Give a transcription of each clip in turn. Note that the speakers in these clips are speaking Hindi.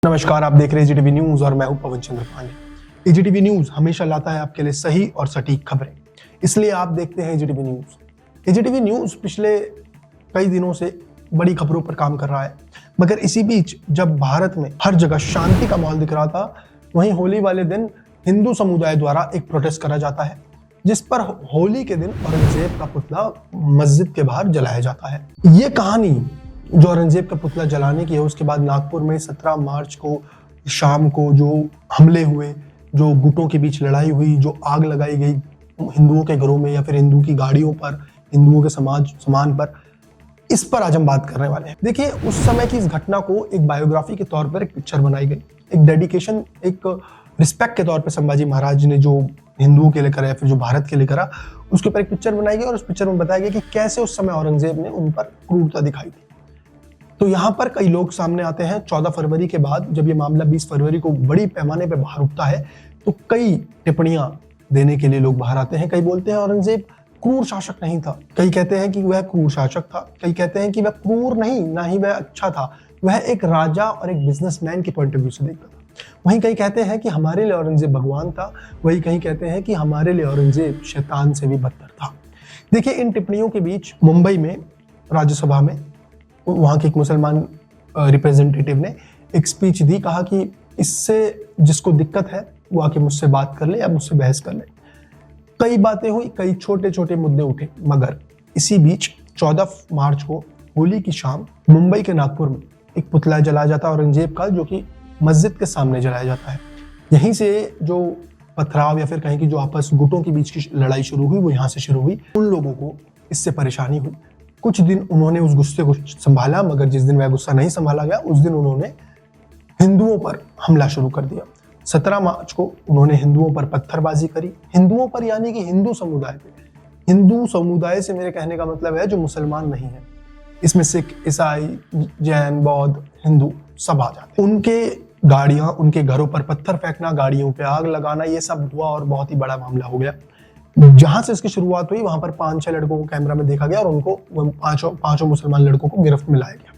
नमस्कार, आप देख रहे हैं एजीटीवी न्यूज और मैं हूं पवन चंद्र पांडे। एजीटीवी न्यूज हमेशा लाता है आपके लिए सही और सटीक खबरें, इसलिए आप देखते हैं एजीटीवी न्यूज। एजीटीवी न्यूज पिछले कई दिनों से बड़ी खबरों पर काम कर रहा है, मगर इसी बीच जब भारत में हर जगह शांति का माहौल दिख रहा था, वहीं होली वाले दिन हिंदू समुदाय द्वारा एक प्रोटेस्ट करा जाता है, जिस पर होली के दिन औरंगजेब का पुतला मस्जिद के बाहर जलाया जाता है। ये कहानी जो औरंगजेब का पुतला जलाने की है, उसके बाद नागपुर में 17 मार्च को शाम को जो हमले हुए, जो गुटों के बीच लड़ाई हुई, जो आग लगाई गई हिंदुओं के घरों में या फिर हिंदू की गाड़ियों पर, हिंदुओं के सामान पर, इस पर आज हम बात करने वाले हैं। देखिए, उस समय की इस घटना को एक बायोग्राफी के तौर पर एक पिक्चर बनाई गई, एक डेडिकेशन, एक रिस्पेक्ट के तौर पर संभाजी महाराज ने जो हिंदुओं के लिए करा या फिर जो भारत के लिए करा, उसके ऊपर एक पिक्चर बनाई गई और उस पिक्चर में बताया गया कि कैसे उस समय औरंगजेब ने उन पर क्रूरता दिखाई थी। तो यहाँ पर कई लोग सामने आते हैं। 14 फरवरी के बाद जब ये मामला 20 फरवरी को बड़ी पैमाने पर बाहर उठता है, तो कई टिप्पणियां देने के लिए लोग बाहर आते हैं। कई बोलते हैं औरंगजेब क्रूर शासक नहीं था, कई कहते हैं कि वह क्रूर शासक था, कई कहते हैं कि वह क्रूर नहीं, ना ही वह अच्छा था, वह एक राजा और एक बिजनेसमैन के पॉइंट ऑफ व्यू से देखता था। वहीं कई कहते हैं कि हमारे लिए औरंगजेब भगवान था, वही कहीं कहते हैं कि हमारे लिए औरंगजेब शैतान से भी बदतर था। देखिए, इन टिप्पणियों के बीच मुंबई में राज्यसभा में वहां के एक मुसलमान रिप्रेजेंटेटिव ने एक स्पीच दी, कहा कि इससे जिसको दिक्कत है वो आके मुझसे बात कर ले या मुझसे बहस कर ले। कई बातें हुई, कई छोटे छोटे मुद्दे उठे, मगर इसी बीच 14 मार्च को होली की शाम मुंबई के नागपुर में एक पुतला जलाया जाता है औरंगजेब का, जो कि मस्जिद के सामने जलाया जाता है। यहीं से जो पथराव या फिर कहें कि जो आपस गुटों के बीच की लड़ाई शुरू हुई, वो यहाँ से शुरू हुई। उन लोगों को इससे परेशानी हुई। कुछ दिन उन्होंने उस गुस्से को संभाला, मगर जिस दिन वह गुस्सा नहीं संभाला गया, उस दिन उन्होंने हिंदुओं पर हमला शुरू कर दिया। 17 मार्च को उन्होंने हिंदुओं पर पत्थरबाजी करी। हिंदुओं पर यानी कि हिंदू समुदाय पे। हिंदू समुदाय से मेरे कहने का मतलब है जो मुसलमान नहीं है, इसमें सिख, ईसाई, जैन, बौद्ध, हिंदू सब आ जाते हैं। उनके गाड़ियां, उनके घरों पर पत्थर फेंकना, गाड़ियों पे आग लगाना, ये सब हुआ और बहुत ही बड़ा मामला हो गया। जहां से इसकी शुरुआत हुई, वहां पर 5-6 लड़कों को कैमरा में देखा गया और उनको पांचों मुसलमान लड़कों को गिरफ्त में लाया गया।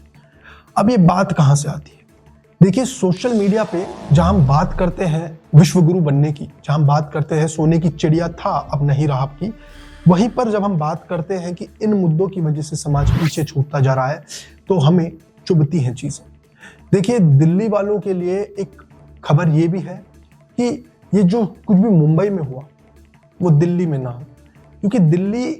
अब ये बात कहां से आती है? देखिए, सोशल मीडिया पे जहां हम बात करते हैं विश्व गुरु बनने की, जहां हम बात करते हैं सोने की चिड़िया था अब नहीं रहा की, वहीं पर जब हम बात करते हैं कि इन मुद्दों की वजह से समाज पीछे छूटता जा रहा है, तो हमें चुभती हैं चीजें। देखिए, दिल्ली वालों के लिए एक खबर ये भी है कि ये जो कुछ भी मुंबई में हुआ वो दिल्ली में ना हो, क्योंकि दिल्ली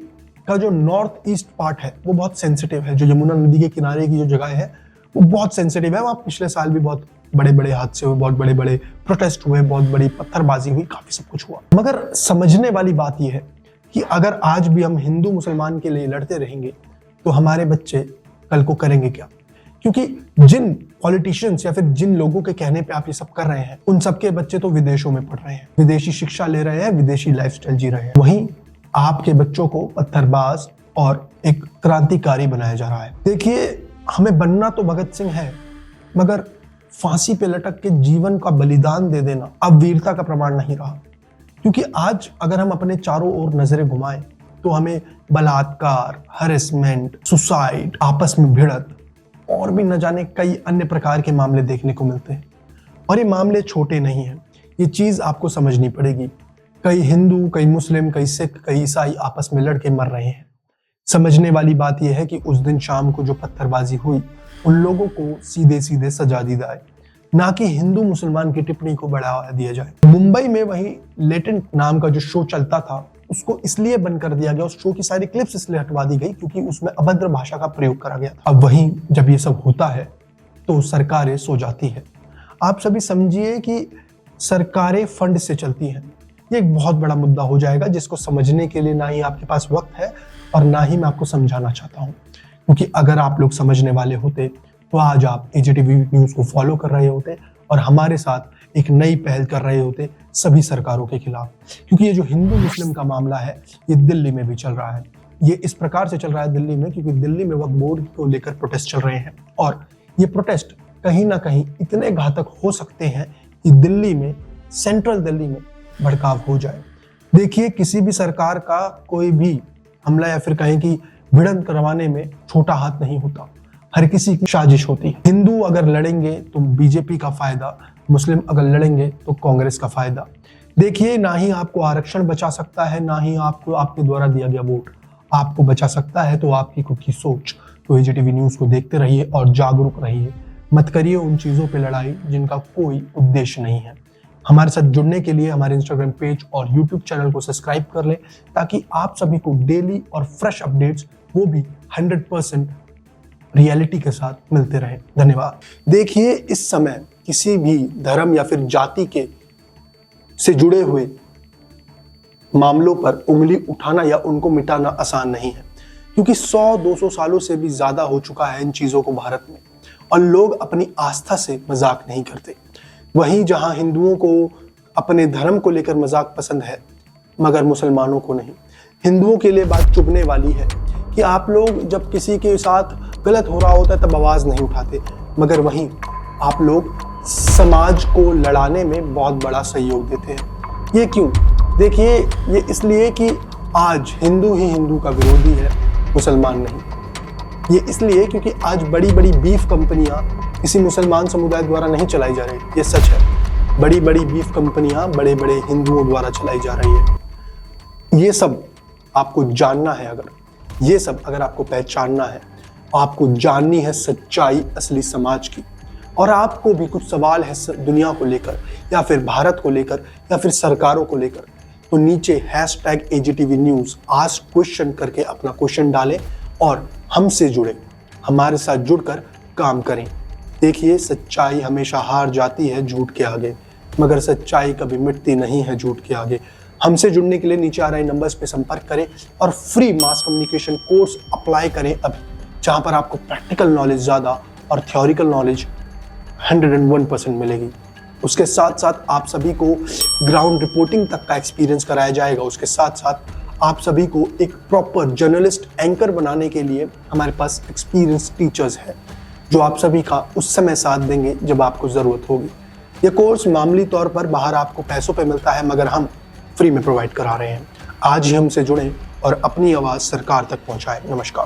का जो नॉर्थ ईस्ट पार्ट है वो बहुत सेंसिटिव है। जो यमुना नदी के किनारे की जो जगह है वो बहुत सेंसिटिव है। वहाँ पिछले साल भी बहुत बड़े बड़े हादसे हुए, बहुत बड़े बड़े प्रोटेस्ट हुए, बहुत बड़ी पत्थरबाजी हुई, काफी सब कुछ हुआ। मगर समझने वाली बात यह है कि अगर आज भी हम हिंदू मुसलमान के लिए लड़ते रहेंगे तो हमारे बच्चे कल को करेंगे क्या? क्योंकि जिन पॉलिटिशियंस या फिर जिन लोगों के कहने पे आप ये सब कर रहे हैं, उन सबके बच्चे तो विदेशों में पढ़ रहे हैं, विदेशी शिक्षा ले रहे हैं, विदेशी लाइफस्टाइल जी रहे हैं। वहीं आपके बच्चों को पत्थरबाज और एक क्रांतिकारी बनाया जा रहा है। देखिए, हमें बनना तो भगत सिंह है, मगर फांसी पे लटक के जीवन का बलिदान दे देना अब वीरता का प्रमाण नहीं रहा। क्योंकि आज अगर हम अपने चारों ओर नजरें घुमाएं तो हमें बलात्कार, हरेसमेंट, सुसाइड, आपस में भिड़त और भी न जाने कई अन्य प्रकार के मामले देखने को मिलते हैं। और ये मामले छोटे नहीं हैं, ये चीज आपको समझनी पड़ेगी। कई हिंदू, कई मुस्लिम, कई सिख, कई ईसाई आपस में लड़के मर रहे हैं। समझने वाली बात यह है कि उस दिन शाम को जो पत्थरबाजी हुई, उन लोगों को सीधे सीधे सजा दी जाए, ना कि हिंदू मुसलमान की टिप्पणी को बढ़ावा दिया जाए। मुंबई में वही लेटेंट नाम का जो शो चलता था, उसको इसलिए बंद कर दिया गया, उस शो की सारी क्लिप्स इसलिए हटवा दी गई क्योंकि उसमें अभद्र भाषा का प्रयोग करा गया था। अब वहीं जब ये सब होता है तो सरकारें सो जाती है। आप सभी समझिए कि सरकारें फंड से चलती हैं। ये एक बहुत बड़ा मुद्दा हो जाएगा, जिसको समझने के लिए ना ही आपके पास वक्त है और ना ही मैं आपको समझाना चाहता हूँ। क्योंकि अगर आप लोग समझने वाले होते तो आज आप एजीटीवी न्यूज को फॉलो कर रहे होते और हमारे साथ एक नई पहल कर रहे होते सभी सरकारों के खिलाफ। क्योंकि ये जो हिंदू मुस्लिम का मामला है, ये दिल्ली में भी चल रहा है। ये इस प्रकार से चल रहा है दिल्ली में क्योंकि दिल्ली में वक्फ बोर्ड को लेकर प्रोटेस्ट चल रहे हैं, और ये प्रोटेस्ट कहीं ना कहीं इतने घातक हो सकते हैं कि दिल्ली में, सेंट्रल दिल्ली में भड़काव हो जाए। देखिए, किसी भी सरकार का कोई भी हमला या फिर कहें कि भिड़ंत करवाने में छोटा हाथ नहीं होता। हर किसी की साजिश होती है। हिंदू अगर लड़ेंगे तो बीजेपी का फायदा, मुस्लिम अगर लड़ेंगे तो कांग्रेस का फायदा। देखिए, ना ही आपको आरक्षण बचा सकता है, ना ही आपको आपके द्वारा दिया गया वोट आपको बचा सकता है, तो आपकी खुद की सोच। तो एजीटीवी न्यूज को देखते रहिए और जागरूक रहिए। मत करिए उन चीजों पे लड़ाई जिनका कोई उद्देश्य नहीं है। हमारे साथ जुड़ने के लिए हमारे इंस्टाग्राम पेज और यूट्यूब चैनल को सब्सक्राइब कर लें, ताकि आप सभी को डेली और फ्रेश अपडेट्स, वो भी 100% रियलिटी के साथ मिलते रहे। धन्यवाद। देखिए, इस समय किसी भी धर्म या फिर जाति के से जुड़े हुए मामलों पर उंगली उठाना या उनको मिटाना आसान नहीं है, क्योंकि 100-200 सालों से भी ज्यादा हो चुका है इन चीजों को भारत में, और लोग अपनी आस्था से मजाक नहीं करते। वहीं जहां हिंदुओं को अपने धर्म को लेकर मजाक पसंद है, मगर मुसलमानों को नहीं। हिंदुओं के लिए बात चुभने वाली है कि आप लोग जब किसी के साथ गलत हो रहा होता है तब आवाज नहीं उठाते, मगर वहीं आप लोग समाज को लड़ाने में बहुत बड़ा सहयोग देते हैं। ये क्यों? देखिए, ये इसलिए कि आज हिंदू ही हिंदू का विरोधी है, मुसलमान नहीं। ये इसलिए क्योंकि आज बड़ी बड़ी बीफ कंपनियां किसी मुसलमान समुदाय द्वारा नहीं चलाई जा रही, ये सच है। बड़ी बड़ी बीफ कंपनियां बड़े बड़े हिंदुओं द्वारा चलाई जा रही है। ये सब आपको जानना है, ये सब अगर आपको पहचानना है, आपको जाननी है सच्चाई असली समाज की, और आपको भी कुछ सवाल है दुनिया को लेकर या फिर भारत को लेकर या फिर सरकारों को लेकर, तो नीचे #AGTV News आस्क क्वेश्चन करके अपना क्वेश्चन डालें और हमसे जुड़े, हमारे साथ जुड़कर काम करें। देखिए, सच्चाई हमेशा हार जाती है झूठ के आगे, मगर सच्चाई कभी मिटती नहीं है झूठ के आगे। हमसे जुड़ने के लिए नीचे आ रहे नंबर्स पे संपर्क करें और free mass communication course apply करें अभी, जहां पर आपको प्रैक्टिकल नॉलेज ज़्यादा और थ्योरिकल नॉलेज 101% मिलेगी। उसके साथ साथ आप सभी को ग्राउंड रिपोर्टिंग तक का एक्सपीरियंस कराया जाएगा। उसके साथ साथ आप सभी को एक प्रॉपर जर्नलिस्ट एंकर बनाने के लिए हमारे पास एक्सपीरियंस टीचर्स हैं, जो आप सभी का उस समय साथ देंगे जब आपको ज़रूरत होगी। ये कोर्स मामूली तौर पर बाहर आपको पैसों पे मिलता है, मगर हम फ्री में प्रोवाइड करा रहे हैं। आज ही हमसे जुड़ें और अपनी आवाज़ सरकार तक पहुंचाएं। नमस्कार।